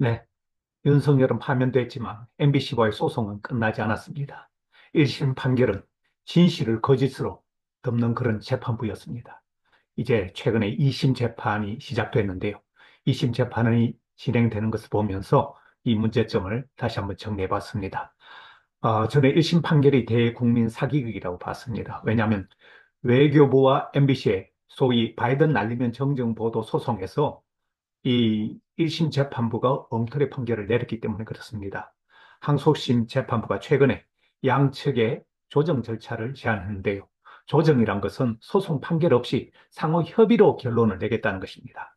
네, 윤석열은 파면됐지만 MBC와의 소송은 끝나지 않았습니다. 1심 판결은 진실을 거짓으로 덮는 그런 재판부였습니다. 이제 최근에 2심 재판이 시작됐는데요. 2심 재판이 진행되는 것을 보면서 이 문제점을 다시 한번 정리해 봤습니다. 저는 1심 판결이 대국민 사기극이라고 봤습니다. 왜냐하면 외교부와 MBC의 소위 바이든 날리면 정정보도 소송에서 이 1심 재판부가 엉터리 판결을 내렸기 때문에 그렇습니다. 항소심 재판부가 최근에 양측의 조정 절차를 제안했는데요. 조정이란 것은 소송 판결 없이 상호 협의로 결론을 내겠다는 것입니다.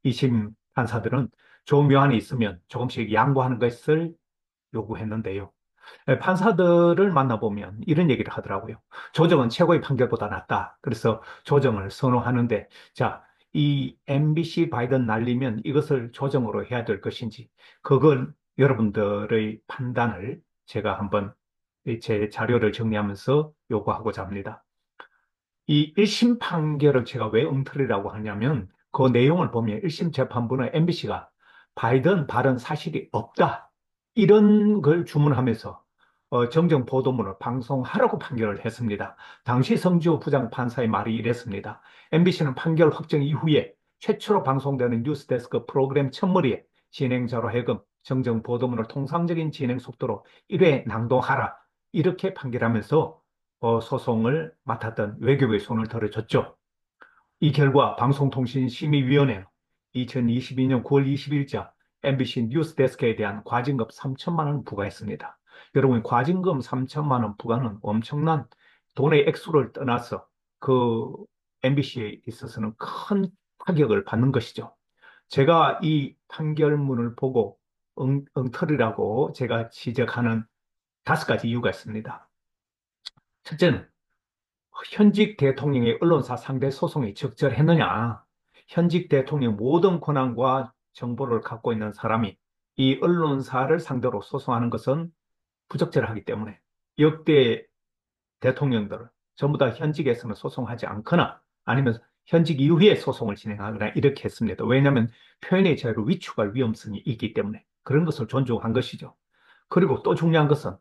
2심 판사들은 조묘안이 있으면 조금씩 양보하는 것을 요구했는데요. 판사들을 만나보면 이런 얘기를 하더라고요. 조정은 최고의 판결보다 낫다. 그래서 조정을 선호하는데, 자, 이 MBC 바이든 날리면 이것을 조정으로 해야 될 것인지, 그걸 여러분들의 판단을 제가 한번 제 자료를 정리하면서 요구하고자 합니다. 이 1심 판결을 제가 왜 엉터리라고 하냐면 그 내용을 보면 1심 재판부는 MBC가 바이든 발언 사실이 없다. 이런 걸 주문하면서 정정 보도문을 방송하라고 판결을 했습니다. 당시 성주 부장판사의 말이 이랬습니다. MBC는 판결 확정 이후에 최초로 방송되는 뉴스데스크 프로그램 첫머리에 진행자로 하여금 정정 보도문을 통상적인 진행 속도로 1회 낭독하라. 이렇게 판결하면서 소송을 맡았던 외교부의 손을 들어줬죠. 이 결과 방송통신심의위원회는 2022년 9월 20일자 MBC 뉴스데스크에 대한 과징금 3천만 원 부과했습니다. 여러분, 과징금 3천만 원 부과는 엄청난 돈의 액수를 떠나서 그 MBC에 있어서는 큰 타격을 받는 것이죠. 제가 이 판결문을 보고 엉터리라고 제가 지적하는 5가지 이유가 있습니다. 첫째는 현직 대통령의 언론사 상대 소송이 적절했느냐? 현직 대통령 모든 권한과 정보를 갖고 있는 사람이 이 언론사를 상대로 소송하는 것은 부적절하기 때문에 역대 대통령들은 전부 다 현직에서는 소송하지 않거나 아니면 현직 이후에 소송을 진행하거나 이렇게 했습니다. 왜냐하면 표현의 자유를 위축할 위험성이 있기 때문에 그런 것을 존중한 것이죠. 그리고 또 중요한 것은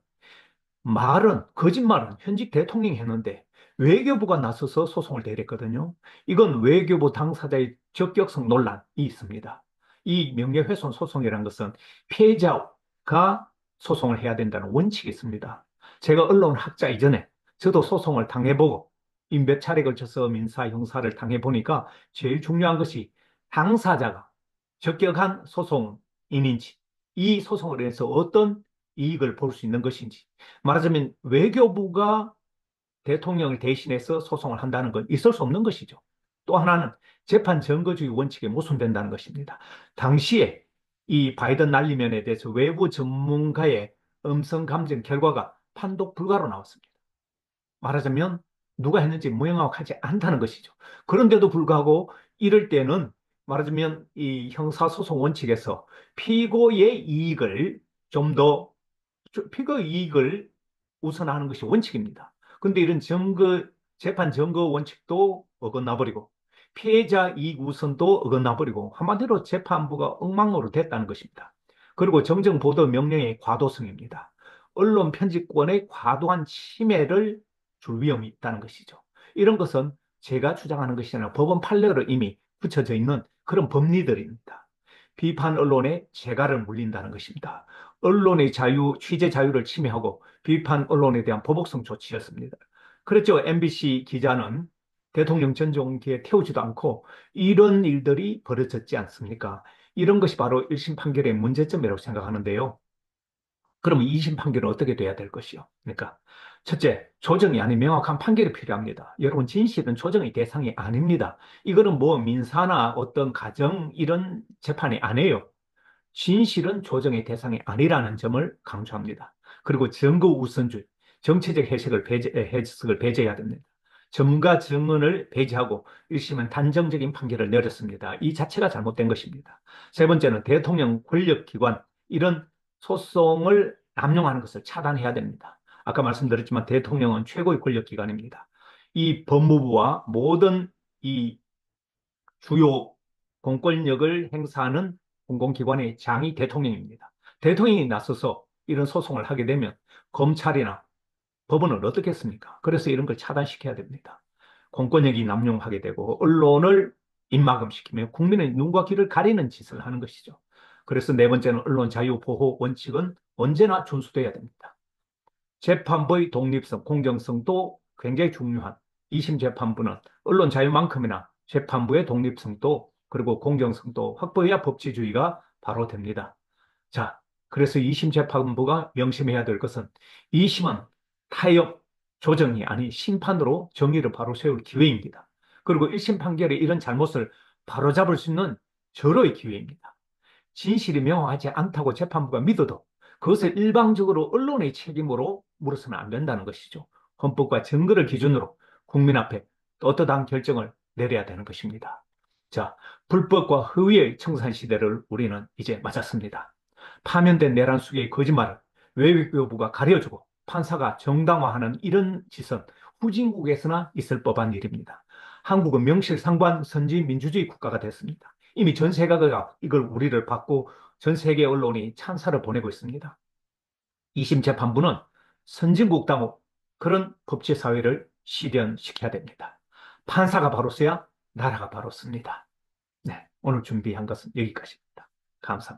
거짓말은 현직 대통령이 했는데 외교부가 나서서 소송을 내렸거든요. 이건 외교부 당사자의 적격성 논란이 있습니다. 이 명예훼손 소송이라는 것은 피해자가 소송을 해야 된다는 원칙이 있습니다. 제가 언론학자 이전에 저도 소송을 당해보고 이 몇 차례 걸쳐서 민사, 형사를 당해보니까 제일 중요한 것이 당사자가 적격한 소송인인지 이 소송을 해서 어떤 이익을 볼 수 있는 것인지 말하자면 외교부가 대통령을 대신해서 소송을 한다는 건 있을 수 없는 것이죠. 또 하나는 재판 증거주의 원칙에 모순된다는 것입니다. 당시에 이 바이든 날리면에 대해서 외부 전문가의 음성 감정 결과가 판독 불가로 나왔습니다. 말하자면 누가 했는지 명확하지 않다는 것이죠. 그런데도 불구하고 이럴 때는 말하자면 이 형사소송 원칙에서 피고의 이익을 좀더 피고의 이익을 우선하는 것이 원칙입니다. 근데 이런 재판 증거 원칙도 어긋나 버리고 피해자 이익 우선도 어긋나 버리고 한마디로 재판부가 엉망으로 됐다는 것입니다. 그리고 정정 보도 명령의 과도성입니다. 언론 편집권의 과도한 침해를 줄 위험이 있다는 것이죠. 이런 것은 제가 주장하는 것이 아니라 법원 판례로 이미 붙여져 있는 그런 법리들입니다. 비판 언론에 재갈을 물린다는 것입니다. 언론의 자유, 취재 자유를 침해하고 비판 언론에 대한 보복성 조치였습니다. 그렇죠. MBC 기자는 대통령 전용기에 태우지도 않고 이런 일들이 벌어졌지 않습니까? 이런 것이 바로 1심 판결의 문제점이라고 생각하는데요. 그러면 2심 판결은 어떻게 돼야 될 것이요? 그러니까 첫째, 조정이 아닌 명확한 판결이 필요합니다. 여러분, 진실은 조정의 대상이 아닙니다. 이거는 뭐 민사나 어떤 가정 이런 재판이 아니에요. 진실은 조정의 대상이 아니라는 점을 강조합니다. 그리고 증거 우선주의, 정치적 해석을 배제해야 됩니다. 전문가 증언을 배제하고 1심은 단정적인 판결을 내렸습니다. 이 자체가 잘못된 것입니다. 세 번째는 대통령 권력기관, 이런 소송을 남용하는 것을 차단해야 됩니다. 아까 말씀드렸지만 대통령은 최고의 권력기관입니다. 이 법무부와 모든 이 주요 공권력을 행사하는 공공기관의 장이 대통령입니다. 대통령이 나서서 이런 소송을 하게 되면 검찰이나 법원은 어떻겠습니까? 그래서 이런 걸 차단시켜야 됩니다. 공권력이 남용하게 되고 언론을 입막음시키며 국민의 눈과 귀를 가리는 짓을 하는 것이죠. 그래서 네 번째는 언론 자유 보호 원칙은 언제나 준수돼야 됩니다. 재판부의 독립성, 공정성도 굉장히 중요한 2심 재판부는 언론 자유만큼이나 재판부의 독립성도 그리고 공정성도 확보해야 법치주의가 바로 됩니다. 자, 그래서 2심 재판부가 명심해야 될 것은 2심은 타협, 조정이 아닌 심판으로 정의를 바로 세울 기회입니다. 그리고 1심 판결의 이런 잘못을 바로잡을 수 있는 절호의 기회입니다. 진실이 명확하지 않다고 재판부가 믿어도 그것을 일방적으로 언론의 책임으로 물어서는 안 된다는 것이죠. 헌법과 증거를 기준으로 국민 앞에 떳떳한 결정을 내려야 되는 것입니다. 자, 불법과 허위의 청산 시대를 우리는 이제 맞았습니다. 파면된 내란 속의 거짓말을 외교부가 가려주고 판사가 정당화하는 이런 짓은 후진국에서나 있을 법한 일입니다. 한국은 명실상부한 선지 민주주의 국가가 됐습니다. 이미 전 세계가 이걸 우리를 받고 전 세계 언론이 찬사를 보내고 있습니다. 2심 재판부는 선진국다운 그런 법치 사회를 실현시켜야 됩니다. 판사가 바로 서야 나라가 바로 습니다. 네, 오늘 준비한 것은 여기까지입니다. 감사합니다.